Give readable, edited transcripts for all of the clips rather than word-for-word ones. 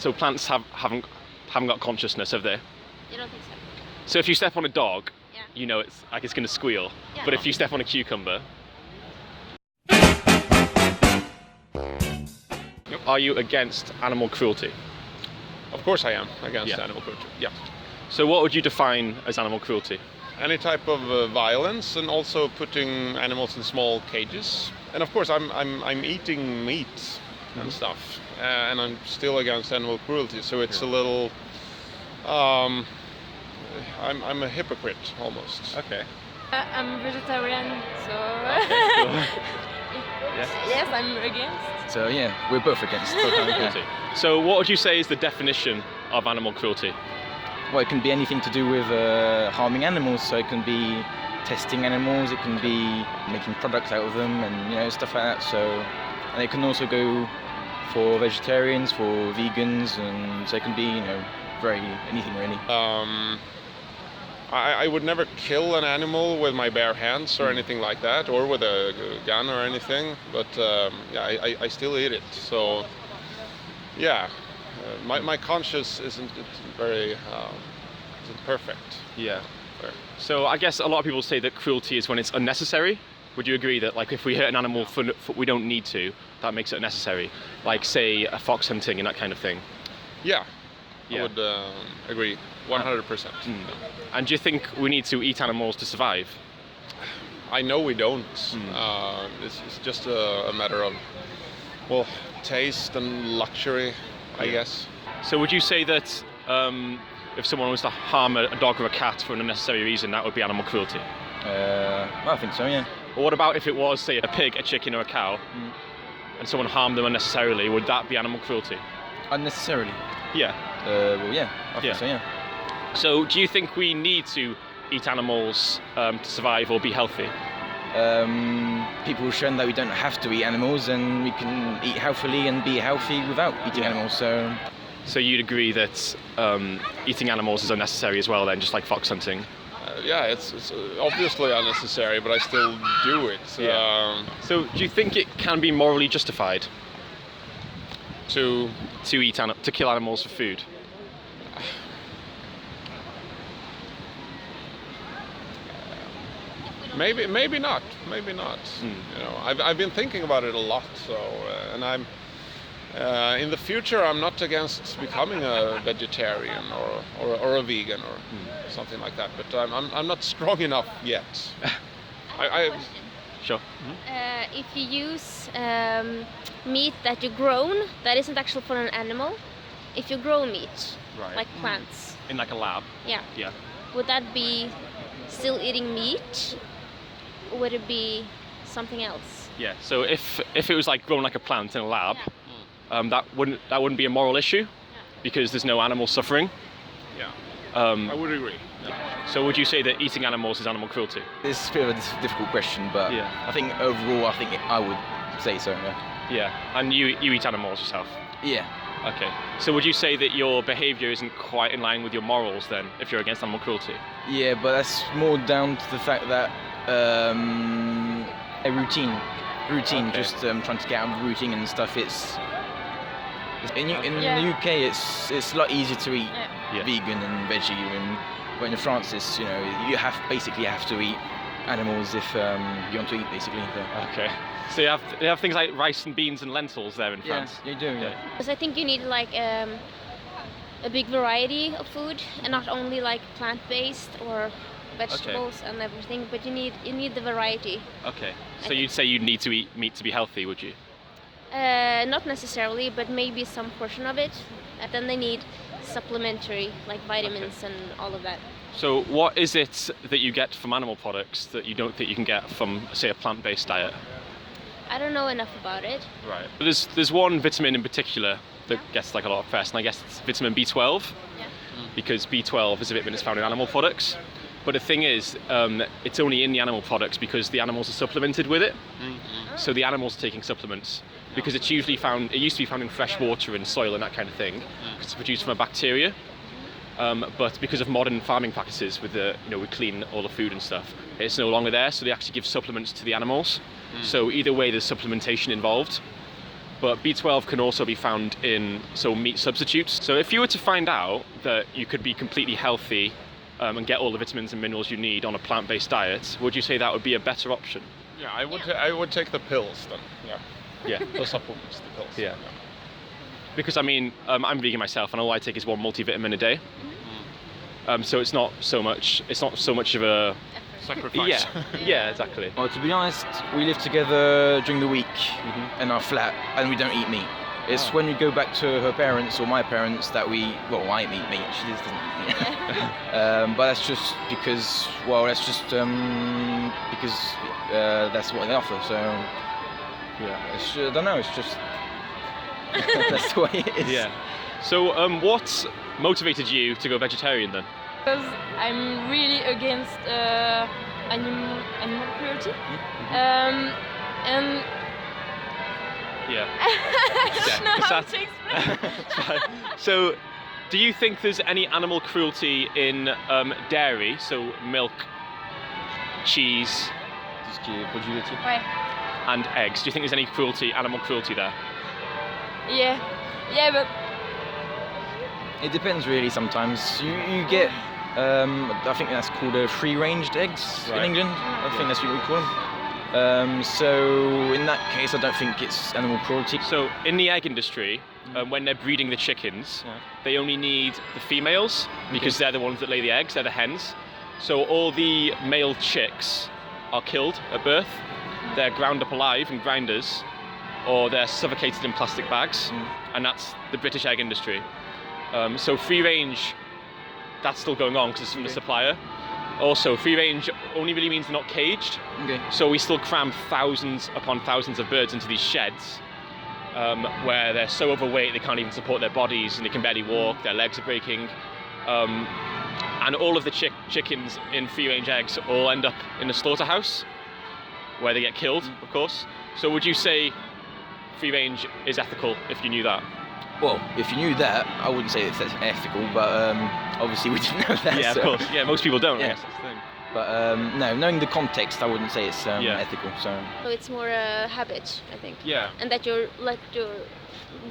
So plants haven't got consciousness, have they? You don't think so? So if you step on a dog, Yeah. you know it's like it's going to squeal. Yeah. But if you step on a cucumber, are you against animal cruelty? Of course I am against Yeah. animal cruelty. Yeah. So what would you define as animal cruelty? Any type of violence, and also putting animals in small cages. And of course I'm eating meat and stuff, and I'm still against animal cruelty. So it's a little. I'm a hypocrite almost. Okay. I'm vegetarian, so Yeah. yes, I'm against. So yeah, we're both against. Animal cruelty. So what would you say is the definition of animal cruelty? Well, it can be anything to do with harming animals. So it can be testing animals. It can be making products out of them, and stuff like that. So, and it can also go for vegetarians, for vegans, and so it can be very anything really. I would never kill an animal with my bare hands or anything like that, or with a gun or anything. But yeah, I still eat it. So yeah, my conscience isn't very isn't perfect. Yeah. So I guess a lot of people say that cruelty is when it's unnecessary. Would you agree that like if we hurt an animal for we don't need to, that makes it unnecessary? Like say a fox hunting and that kind of thing. Yeah, Yeah. I would agree 100%. And do you think we need to eat animals to survive? I know we don't. It's just a matter of, well, taste and luxury, I guess. So would you say that if someone was to harm a dog or a cat for an unnecessary reason, that would be animal cruelty? I think so. Yeah. Or what about if it was, say, a pig, a chicken, or a cow, and someone harmed them unnecessarily? Would that be animal cruelty? Unnecessarily. Yeah. Well, yeah. I think so. Yeah. So do you think we need to eat animals to survive or be healthy? People have shown that we don't have to eat animals, and we can eat healthily and be healthy without eating animals. So you'd agree that eating animals is unnecessary as well, then, just like fox hunting? Yeah, it's obviously unnecessary, but I still do it. So do you think it can be morally justified To to kill animals for food? maybe not. I've been thinking about it a lot. So and I'm in the future I'm not against becoming a vegetarian or a vegan or something like that. But I'm not strong enough yet. Sure. If you use meat that you grown, that isn't actually for an animal. If you grow meat, Right. like plants, In like a lab? yeah, Yeah. would that be still eating meat, or would it be something else? Yeah. So if it was like grown like a plant in a lab, that wouldn't be a moral issue, because there's no animal suffering. I would agree. So would you say that eating animals is animal cruelty? It's a bit of a difficult question, but Yeah. I think overall, I would say so. Yeah. Yeah. And you eat animals yourself? Yeah. Okay. So would you say that your behaviour isn't quite in line with your morals then, if you're against animal cruelty? Yeah, but that's more down to the fact that a routine, Okay. just trying to get out of the routine and stuff. In Yeah. the UK, it's a lot easier to eat Yeah. vegan and veggie, but in France, it's you have to eat animals if you want to eat, basically. So. Okay. So you have things like rice and beans and lentils there in France? Yeah, you do. Yeah. Because I think you need like a big variety of food, and not only like plant-based or vegetables and everything, but you need the variety. Okay. So you'd say you'd need to eat meat to be healthy, would you? Not necessarily, but maybe some portion of it. And then they need supplementary, like vitamins and all of that. So what is it that you get from animal products that you don't think you can get from, say, a plant-based diet? I don't know enough about it. Right. But there's one vitamin in particular that gets like a lot of press, and I guess it's vitamin B12, Yeah. because B12 is a vitamin that's found in animal products. But the thing is, it's only in the animal products because the animals are supplemented with it. So the animals are taking supplements, because it used to be found in fresh water and soil and that kind of thing, because it's produced from a bacteria. But because of modern farming practices, we clean all the food and stuff, it's no longer there. So they actually give supplements to the animals. So either way, there's supplementation involved. But B12 can also be found in meat substitutes. So if you were to find out that you could be completely healthy and get all the vitamins and minerals you need on a plant-based diet, would you say that would be a better option? Yeah, I would take the pills then. Yeah. Yeah. The supplements, the pills. Yeah. Because I mean, I'm vegan myself, and all I take is one multivitamin a day. So it's not so much of a Sacrifice. Yeah, exactly. Well, to be honest, we live together during the week in our flat, and we don't eat meat. It's when we go back to her parents or my parents that I eat meat. She just doesn't eat meat. But that's just because, that's what they offer. So, yeah, I don't know. It's just that's the way it is. Yeah. So, what motivated you to go vegetarian then? Because I'm really against animal cruelty. And Yeah. I don't know how to explain. So, do you think there's any animal cruelty in dairy? So, milk, cheese, Ouais. and eggs. Do you think there's any animal cruelty there? Yeah, but It depends really. Sometimes you get, I think that's called free-ranged eggs in England. I think that's what we call them. So in that case, I don't think it's animal cruelty. So in the egg industry, when they're breeding the chickens, they only need the females because they're the ones that lay the eggs. They're the hens. So all the male chicks are killed at birth. They're ground up alive in grinders, or they're suffocated in plastic bags, and that's the British egg industry. So free range, that's still going on because it's from the supplier. Also, free range only really means they're not caged. So we still cram thousands upon thousands of birds into these sheds where they're so overweight they can't even support their bodies and they can barely walk, their legs are breaking. And all of the chickens in free range eggs all end up in a slaughterhouse where they get killed, of course. So would you say free range is ethical if you knew that? Well, if you knew that, I wouldn't say it's ethical, but obviously we didn't know that. Yeah, so. of course. Yeah, most people don't. Yeah. I guess that's the thing. But no, knowing the context, I wouldn't say it's ethical. So it's more a habit, I think. Yeah. And that you're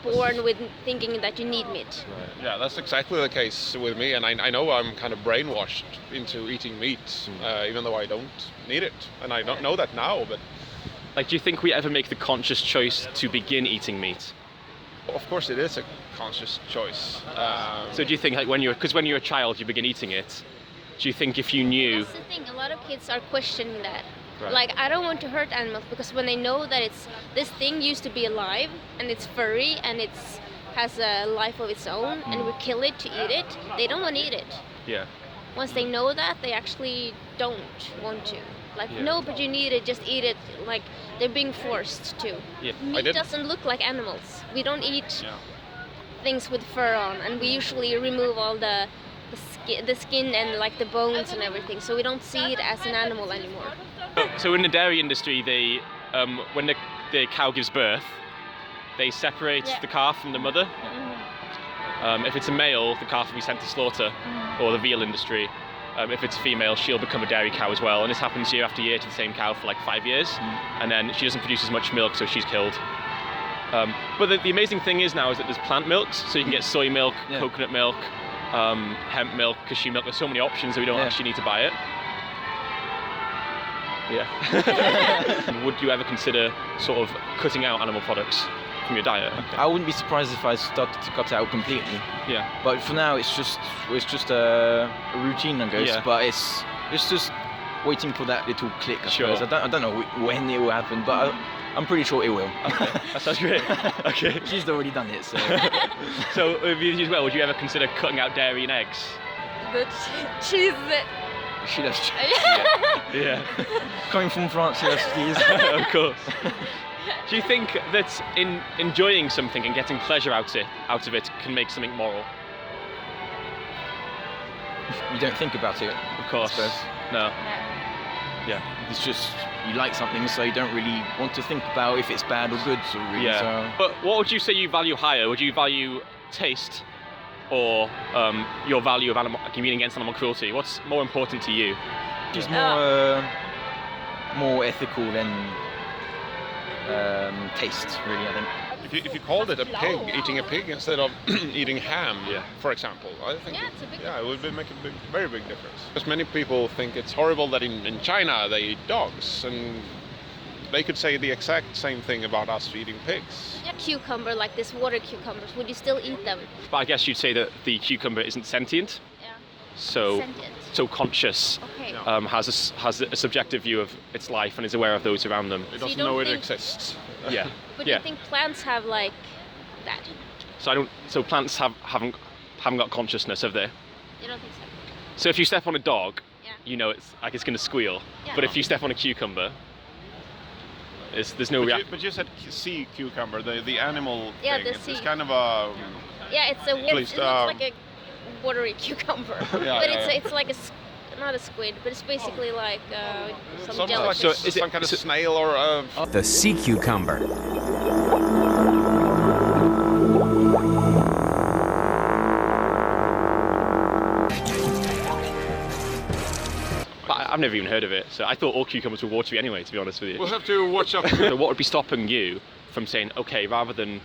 born with thinking that you need meat. Yeah, that's exactly the case with me, and I know I'm kind of brainwashed into eating meat, even though I don't need it, and I don't know that now. But do you think we ever make the conscious choice to begin eating meat? of course, it is a conscious choice. So do you think, when you're a child, you begin eating it? Do you think if you knew? That's the thing. A lot of kids are questioning that. Right. Like, I don't want to hurt animals because when they know that this thing used to be alive and it's furry and has a life of its own and we kill it to eat it, they don't want to eat it. Yeah. Once they know that, they actually don't want to. No, but you need it, just eat it. Like, they're being forced to. Yeah. Meat doesn't look like animals. We don't eat things with fur on, and we usually remove all the skin and the bones and everything, so we don't see it as an animal anymore. So in the dairy industry, they when the cow gives birth, they separate the calf from the mother. If it's a male, the calf will be sent to slaughter, or the veal industry. If it's a female, she'll become a dairy cow as well, and this happens year after year to the same cow for 5 years, and then she doesn't produce as much milk, so she's killed. But the amazing thing is now is that there's plant milks, so you can get soy milk, coconut milk, hemp milk, cashew milk. There's so many options that we don't actually need to buy it. Yeah. Would you ever consider sort of cutting out animal products from your diet? I wouldn't be surprised if I started to cut it out completely. Yeah. But for now, it's just a routine, I guess. Yeah. But it's just waiting for that little click. I Sure. suppose. I don't know when it will happen, but I'm pretty sure it will. Okay. That sounds great. Okay. She's already done it, so. So with you as well, would you ever consider cutting out dairy and eggs? the cheese. She loves cheese. Yeah. Coming from France, she loves cheese. Of course. Do you think that in enjoying something and getting pleasure out of it can make something moral? You don't think about it. Of course. I suppose. No. Yeah. It's just you like something, so you don't really want to think about if it's bad or good. So really, Yeah. So. But what would you say you value higher? Would you value taste or your value of communing against animal cruelty? What's more important to you? She's more ethical than taste, really, I think. if you called it a pig, eating a pig instead of eating ham, for example, I think it's a big it would make a very big difference. Because many people think it's horrible that in China they eat dogs, and they could say the exact same thing about us eating pigs. Yeah. Cucumber, like this water cucumbers, would you still eat them? But I guess you'd say that the cucumber isn't sentient. Yeah. So Sentient. so conscious. Okay. Has a subjective view of its life and is aware of those around them. It So you doesn't don't know it think- exists. Yeah. But do you think plants have like that? So plants haven't got consciousness, have they? You don't think so? So if you step on a dog, Yeah. you know it's like it's going to squeal. Yeah. But if you step on a cucumber, there's no reaction. But you said sea cucumber, the animal Yeah, thing. the It's sea. kind of a... Yeah, it Please, looks like a watery cucumber. Yeah, But yeah. it's like not a squid, but it's basically like some Something like jellyfish. So is it- some kind of is it- snail or a... The sea cucumber. But I've never even heard of it. So I thought all cucumbers were watery anyway, to be honest with you. We'll have to watch out. So what would be stopping you from saying, okay, rather than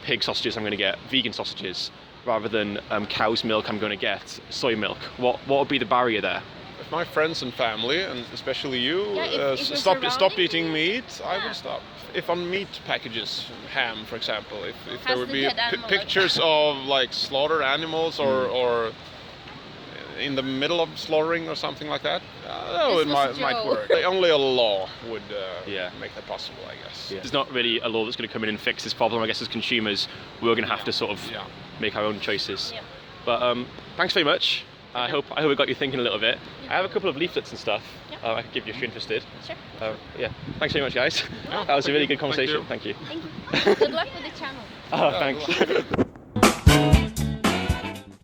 pig sausages, I'm going to get vegan sausages. Rather than cow's milk, I'm going to get soy milk. What would be the barrier there? If my friends and family, and especially you, Yeah, if you're stop surrounding eating me, meat, I would stop. If on meat packages, ham for example, if Has there would the be dead animal, like- pictures of like slaughtered animals or in the middle of slaughtering or something like that, This it was might Joe. work. Only a law would Yeah. make that possible, I guess. There's not really a law that's going to come in and fix this problem. I guess as consumers, we're going to have to sort of Yeah. make our own choices. Yeah. But thanks very much. I hope it got you thinking a little bit. I have a couple of leaflets and stuff. Yeah. I could give you if you're interested. Sure. Yeah. Thanks very much, guys. Yeah, That was a thank really you. good Thank conversation. you. Thank you. Thank you. Good luck with the channel. Oh, thanks.